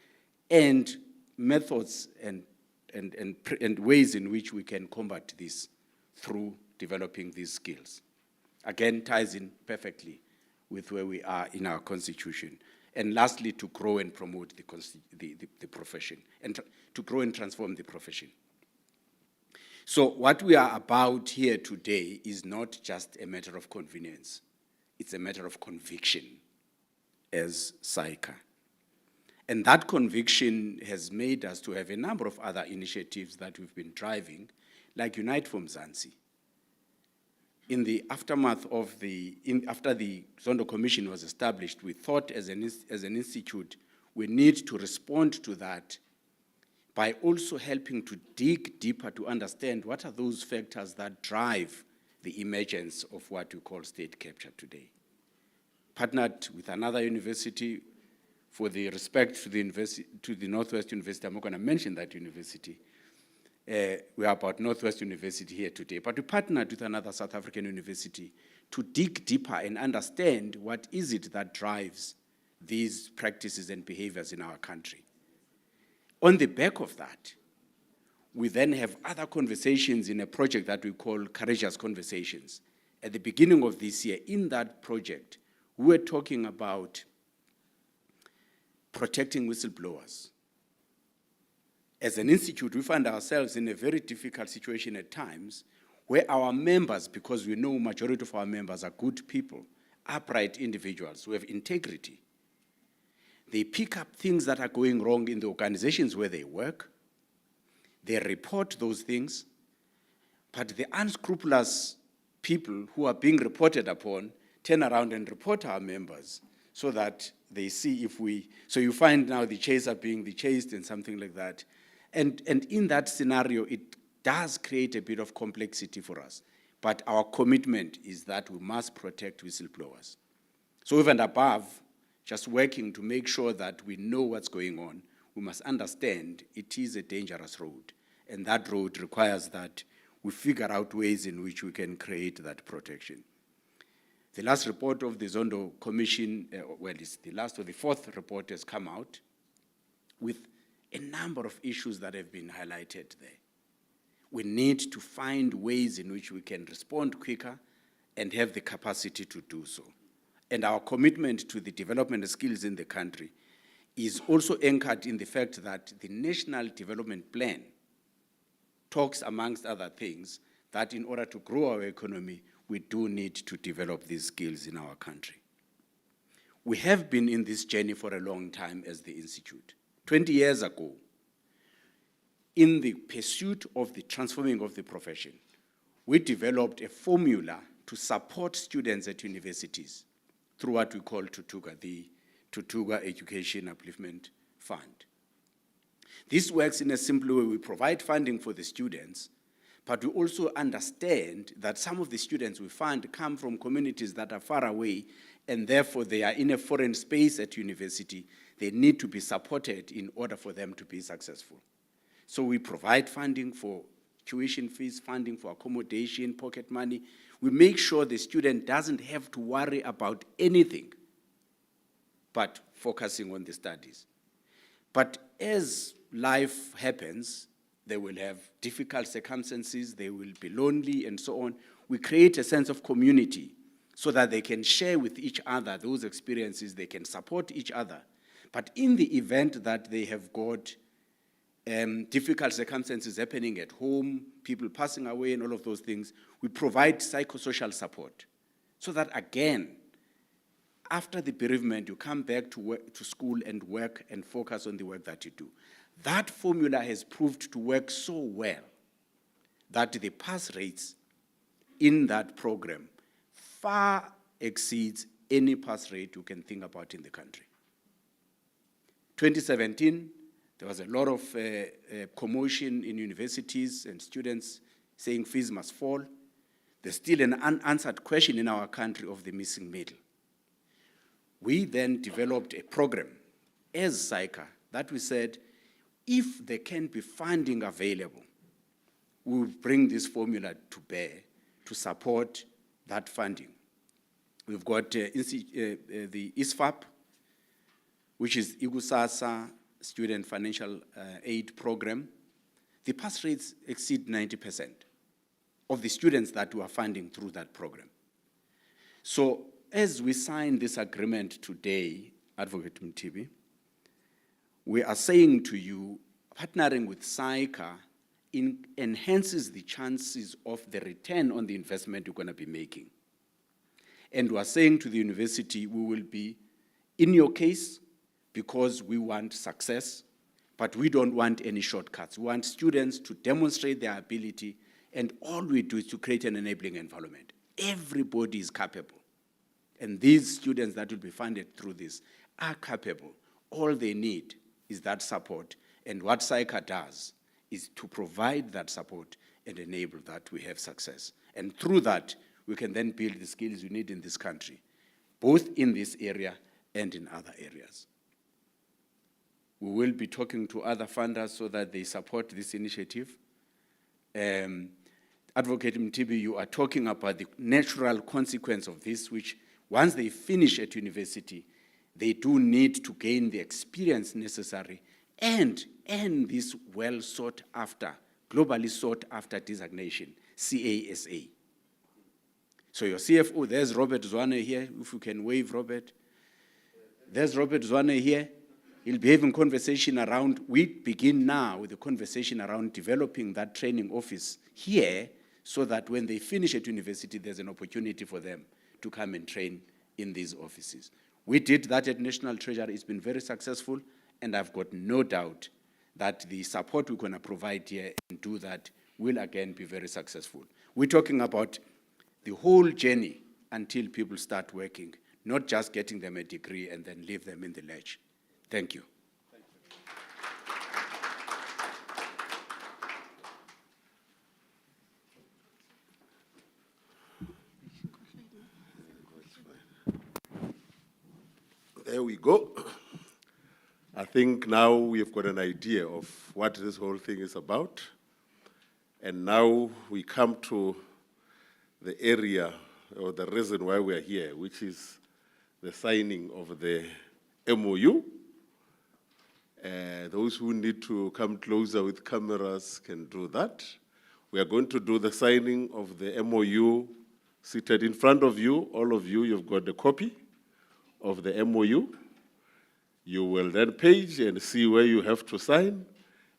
and methods and ways in which we can combat this through developing these skills. Again, ties in perfectly with where we are in our constitution. And lastly, to grow and promote the profession, and to grow and transform the profession. So what we are about here today is not just a matter of convenience. It's a matter of conviction as SAICA. And that conviction has made us to have a number of other initiatives that we've been driving, like Unite for Mzansi. In the aftermath of after the Zondo Commission was established, we thought as an institute, we need to respond to that by also helping to dig deeper to understand what are those factors that drive the emergence of what we call state capture today. Partnered with another university, for the respect to the Northwest-University, I'm not going to mention that university. We are about Northwest-University here today, but we partnered with another South African university to dig deeper and understand what is it that drives these practices and behaviors in our country. On the back of that, we then have other conversations in a project that we call Courageous Conversations. At the beginning of this year, in that project, we were talking about protecting whistleblowers. As an institute, we find ourselves in a very difficult situation at times where our members, because we know majority of our members are good people, upright individuals who have integrity, they pick up things that are going wrong in the organizations where they work, they report those things, but the unscrupulous people who are being reported upon turn around and report our members so that they see if so you find now the chaser being the chased and something like that. And in that scenario, it does create a bit of complexity for us. But our commitment is that we must protect whistleblowers. So over and above, just working to make sure that we know what's going on, we must understand it is a dangerous road. And that road requires that we figure out ways in which we can create that protection. The last report of the Zondo Commission, it's the last or the 4th report has come out with a number of issues that have been highlighted there. We need to find ways in which we can respond quicker and have the capacity to do so. And our commitment to the development of skills in the country is also anchored in the fact that the National Development Plan talks, amongst other things, that in order to grow our economy, we do need to develop these skills in our country. We have been in this journey for a long time as the Institute. 20 years ago, in the pursuit of the transforming of the profession, we developed a formula to support students at universities through what we call Tutuga, the Tutuga Education Upliftment Fund. This works in a simple way. We provide funding for the students, but we also understand that some of the students we fund come from communities that are far away, and therefore they are in a foreign space at university. They need to be supported in order for them to be successful. So we provide funding for tuition fees, funding for accommodation, pocket money. We make sure the student doesn't have to worry about anything but focusing on the studies. But as life happens, they will have difficult circumstances, they will be lonely and so on. We create a sense of community so that they can share with each other those experiences, they can support each other. But in the event that they have got difficult circumstances happening at home, people passing away and all of those things, we provide psychosocial support so that, again, after the bereavement, you come back to work, to school and work and focus on the work that you do. That formula has proved to work so well that the pass rates in that program far exceeds any pass rate you can think about in the country. 2017, there was a lot of commotion in universities and students saying fees must fall. There's still an unanswered question in our country of the missing middle. We then developed a program as SAICA that we said, if there can be funding available, we will bring this formula to bear to support that funding. We've got the ISFAP, which is Igusasa Student Financial Aid Program. The pass rates exceed 90% of the students that we are funding through that program. So as we sign this agreement today, Advocate Mtibi, we are saying to you, partnering with SAICA enhances the chances of the return on the investment you're going to be making. And we are saying to the university, we will be in your case because we want success, but we don't want any shortcuts. We want students to demonstrate their ability, and all we do is to create an enabling environment. Everybody is capable. And these students that will be funded through this are capable. All they need is that support. And what SAICA does is to provide that support and enable that we have success. And through that, we can then build the skills we need in this country, both in this area and in other areas. We will be talking to other funders so that they support this initiative. Advocate Mtibi, you are talking about the natural consequence of this, which once they finish at university, they do need to gain the experience necessary and this well sought after, globally sought after designation, CASA. So your CFO, there's Robert Zwane here, if you can wave Robert. There's Robert Zwane here. He'll be having conversation around, we begin now with the conversation around developing that training office here so that when they finish at university, there's an opportunity for them to come and train in these offices. We did that at National Treasury. It's been very successful, and I've got no doubt that the support we're going to provide here and do that will again be very successful. We're talking about the whole journey until people start working, not just getting them a degree and then leave them in the lurch. Thank you. There we go. I think now we've got an idea of what this whole thing is about. And now we come to the area or the reason why we are here, which is the signing of the MOU. Those who need to come closer with cameras can do that. We are going to do the signing of the MOU seated in front of you, all of you, you've got a copy of the MOU. You will then page and see where you have to sign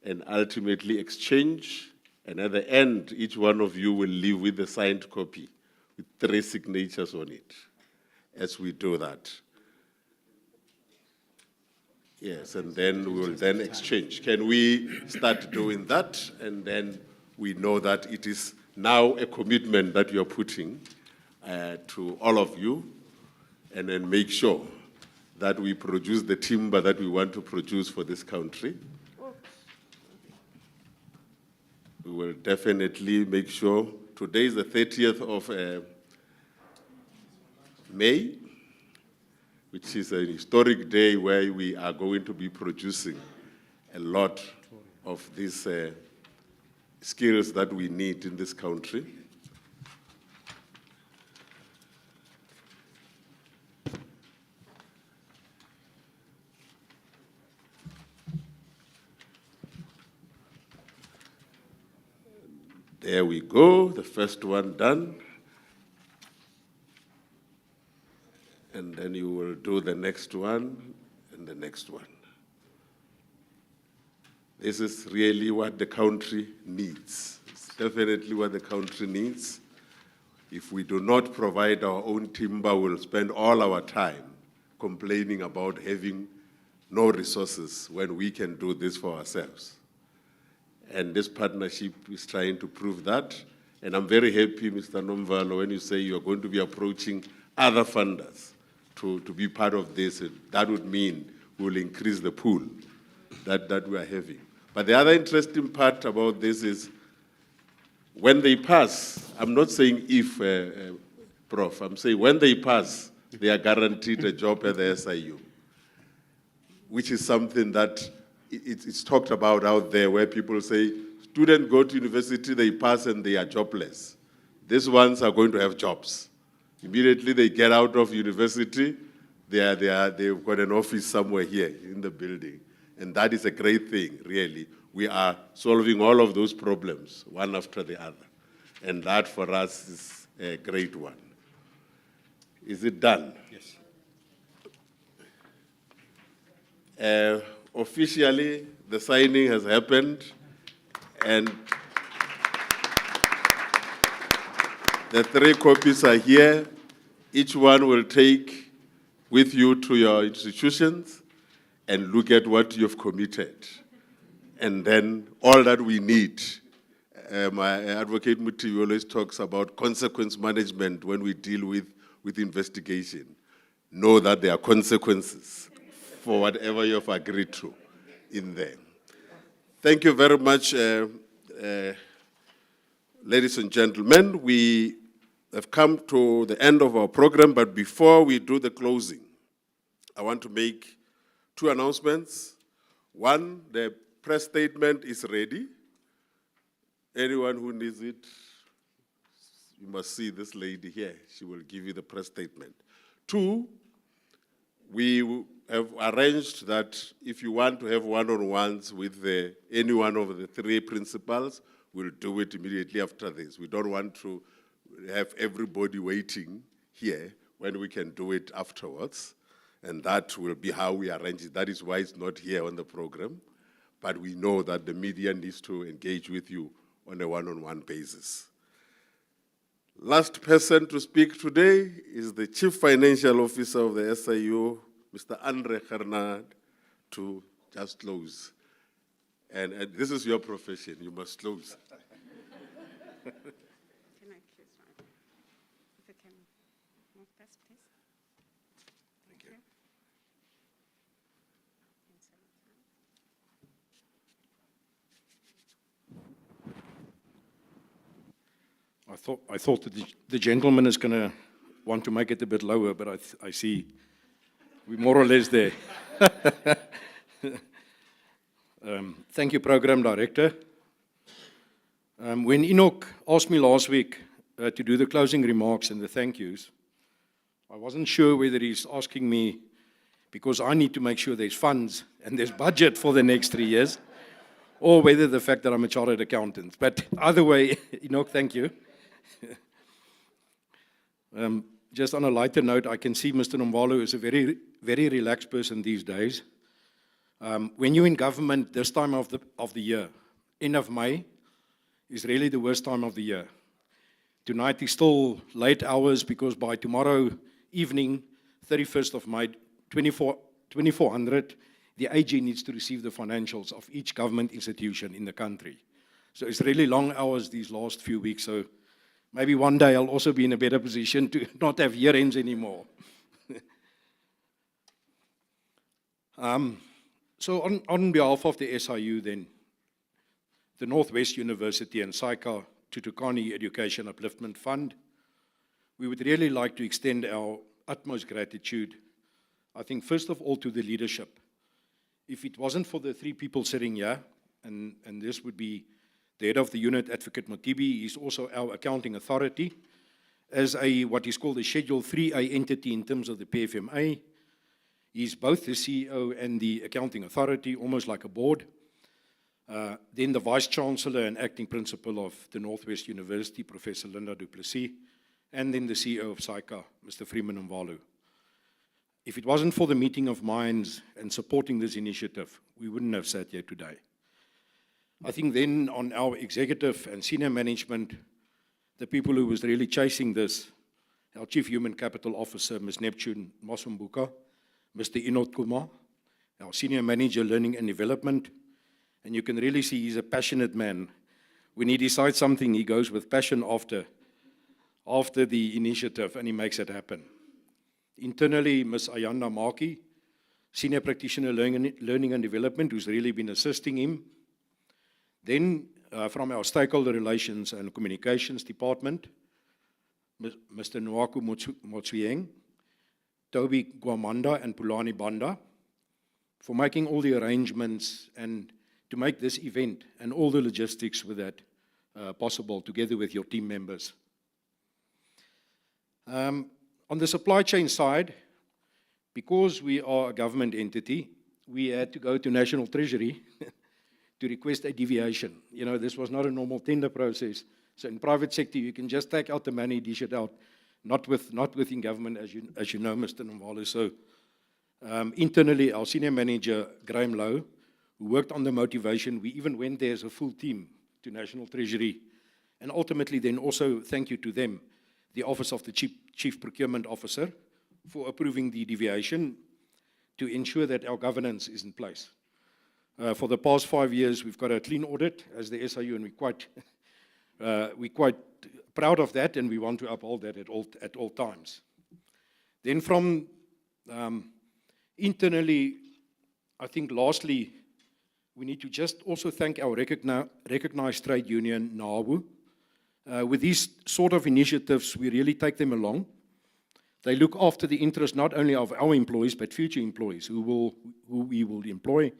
and ultimately exchange. And at the end, each one of you will leave with a signed copy with 3 signatures on it as we do that. Yes, and then we will then exchange. Can we start doing that? And then we know that it is now a commitment that you're putting to all of you, and then make sure that we produce the timber that we want to produce for this country. We will definitely make sure. Today is the 30th of May, which is a historic day where we are going to be producing a lot of these skills that we need in this country. There we go, the first one done. And then you will do the next one and the next one. This is really what the country needs. It's definitely what the country needs. If we do not provide our own timber, we'll spend all our time complaining about having no resources when we can do this for ourselves. And this partnership is trying to prove that. And I'm very happy, Mr. Nomvalo, when you say you're going to be approaching other funders to be part of this. That would mean we'll increase the pool that we are having. But the other interesting part about this is when they pass, I'm not saying if, Prof, I'm saying when they pass, they are guaranteed a job at the SIU, which is something that it's talked about out there where people say, students go to university, they pass and they are jobless. These ones are going to have jobs. Immediately they get out of university, they've got an office somewhere here in the building. And that is a great thing, really. We are solving all of those problems, one after the other. And that for us is a great one. Is it done? Yes. Officially, the signing has happened, and the 3 copies are here. Each one will take with you to your institutions and look at what you've committed. And then all that we need, my advocate Muti always talks about consequence management when we deal with investigation. Know that there are consequences for whatever you've agreed to in there. Thank you very much, ladies and gentlemen. We have come to the end of our program, but before we do the closing, I want to make 2 announcements. One, the press statement is ready. Anyone who needs it, you must see this lady here. She will give you the press statement. 2, we have arranged that if you want to have one-on-ones with any one of the 3 principals, we'll do it immediately after this. We don't want to have everybody waiting here when we can do it afterwards. And that will be how we arrange it. That is why it's not here on the program. But we know that the media needs to engage with you on a one-on-one basis. Last person to speak today is the Chief Financial Officer of the SIU, Mr. Andre Gernad, to just close. And this is your profession, you must close. Can I please, if you can move this, please? Thank you. I thought that the gentleman is going to want to make it a bit lower, but I see we're more or less there. Thank you, Program Director. When Enoch asked me last week to do the closing remarks and the thank yous, I wasn't sure whether he's asking me because I need to make sure there's funds and there's budget for the next 3 years, or whether the fact that I'm a chartered accountant. But either way, Enoch, thank you. Just on a lighter note, I can see Mr. Nomvalo is a very, very relaxed person these days. When you're in government this time of the year, end of May, is really the worst time of the year. Tonight is still late hours because by tomorrow evening, 31st of May, 2400, the AG needs to receive the financials of each government institution in the country. So it's really long hours these last few weeks. So maybe one day I'll also be in a better position to not have year ends anymore. So on behalf of the SIU then, the Northwest-University and SAICA Tutukani Education Upliftment Fund, we would really like to extend our utmost gratitude, I think first of all to the leadership. If it wasn't for the three people sitting here, and this would be the head of the unit, Advocate Motibi, is also our accounting authority, as what is called a Schedule 3A entity in terms of the PFMA. He's both the CEO and the accounting authority, almost like a board. Then the Vice Chancellor and Acting Principal of the Northwest University, Professor Linda du Plessis, and then the CEO of SAICA, Mr. Freeman Nomvalo. If it wasn't for the meeting of minds and supporting this initiative, we wouldn't have sat here today. I think then on our executive and senior management, the people who was really chasing this, our Chief Human Capital Officer, Ms. Neptune Masumbuka, Mr. Inot Kumar, our Senior Manager, Learning and Development, and you can really see he's a passionate man. When he decides something, he goes with passion after the initiative, and he makes it happen. Internally, Ms. Ayanda Maki, Senior Practitioner Learning and Development, who's really been assisting him. Then, from our Stakeholder Relations and Communications Department, Mr. Nwaku Motsuyeng, Toby Guamanda and Pulani Banda, for making all the arrangements and to make this event and all the logistics with that possible, together with your team members. On the supply chain side, because we are a government entity, we had to go to National Treasury to request a deviation. You know, this was not a normal tender process. So in private sector, you can just take out the money, dish it out, not within government, as you know, Mr. Nomvalo. So internally, our senior manager, Graham Lowe, who worked on the motivation, we even went there as a full team to National Treasury. And ultimately then also thank you to them, the Office of the Chief Procurement Officer, for approving the deviation to ensure that our governance is in place. For the past 5 years, we've got a clean audit as the SIU, and we're quite proud of that, and we want to uphold that at all times. Then from internally, I think lastly, we need to just also thank our recognized trade union, NAWU. With these sort of initiatives, we really take them along. They look after the interest not only of our employees, but future employees who we will employ.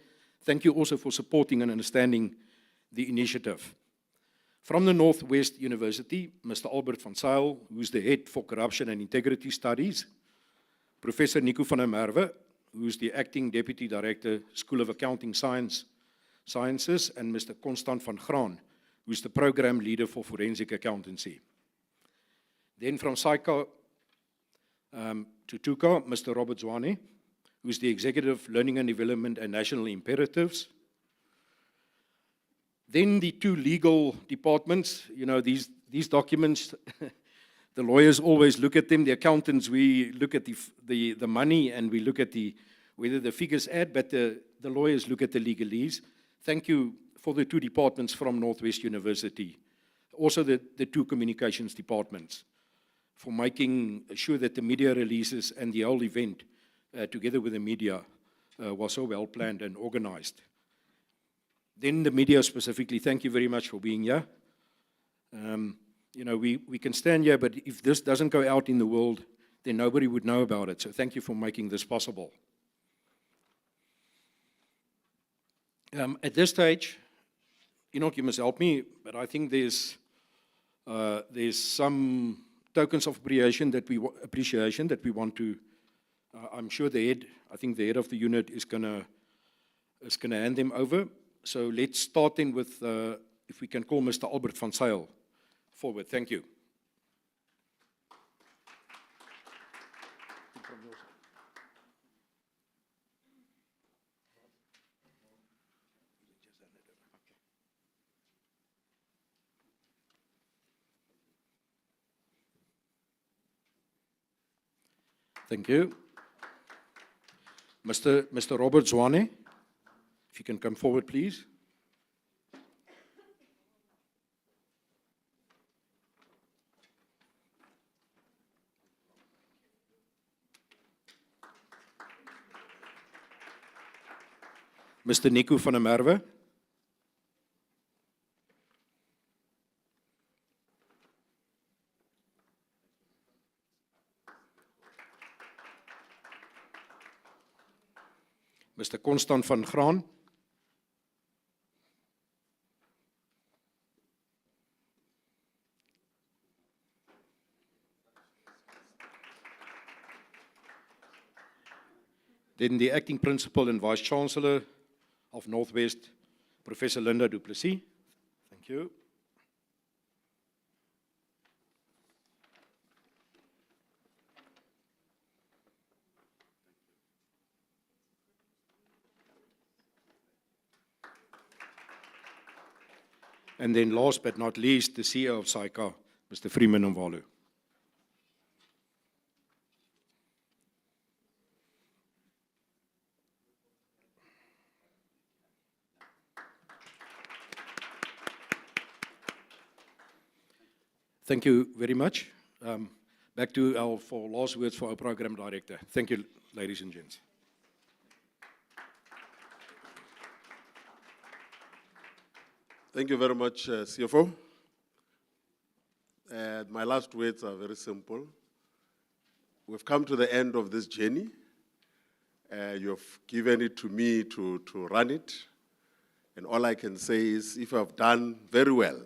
Thank you also for supporting and understanding the initiative. From the Northwest University, Mr. Albert van Zyl, who's the head for corruption and integrity studies, Professor Nico van der Merwe, who's the acting deputy director, School of Accounting Sciences, and Mr. Constant van Graan, who's the program leader for forensic accountancy. Then from SAICA Tutuka, Mr. Robert Zwane, who's the executive learning and development and national imperatives. Then the two legal departments, you know, these documents, the lawyers always look at them. The accountants, we look at the money and we look at whether the figures add, but the lawyers look at the legalese. Thank you for the two departments from Northwest University. Also the two communications departments for making sure that the media releases and the whole event, together with the media, was so well planned and organized. Then the media specifically, thank you very much for being here. You know, we can stand here, but if this doesn't go out in the world, then nobody would know about it. So thank you for making this possible. At this stage, Enoch, you must help me, but I think there's some tokens of appreciation that we want to. I'm sure I think the head of the unit is gonna hand them over. So let's start then with, if we can call Mr. Albert van Zyl forward. Thank you. Thank you. Mr. Robert Zwane, if you can come forward, please. Mr. Nico van der Merwe. Mr. Constant van Graan. Then the Acting Principal and Vice Chancellor of Northwest, Professor Linda du Plessis. Thank you. And then last but not least, the CEO of SAICA, Mr. Freeman Mvalu. Thank you very much. Back to for last words for our program director. Thank you, ladies and gents. Thank you very much, CFO. My last words are very simple. We've come to the end of this journey. You've given it to me to run it. And all I can say is, if I've done very well,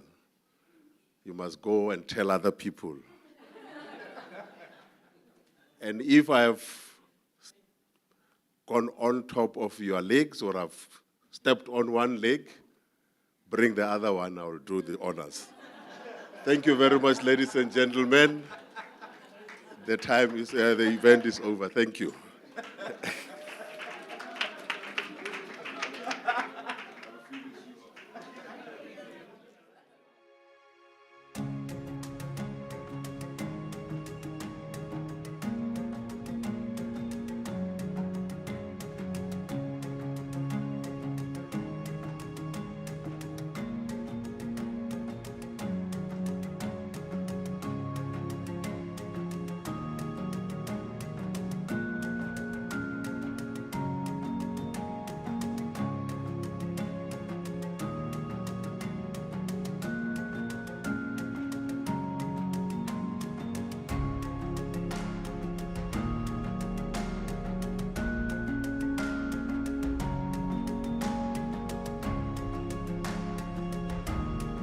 you must go and tell other people. And if I've gone on top of your legs or I've stepped on one leg, bring the other one, I will do the honors. Thank you very much, ladies and gentlemen. The event is over. Thank you.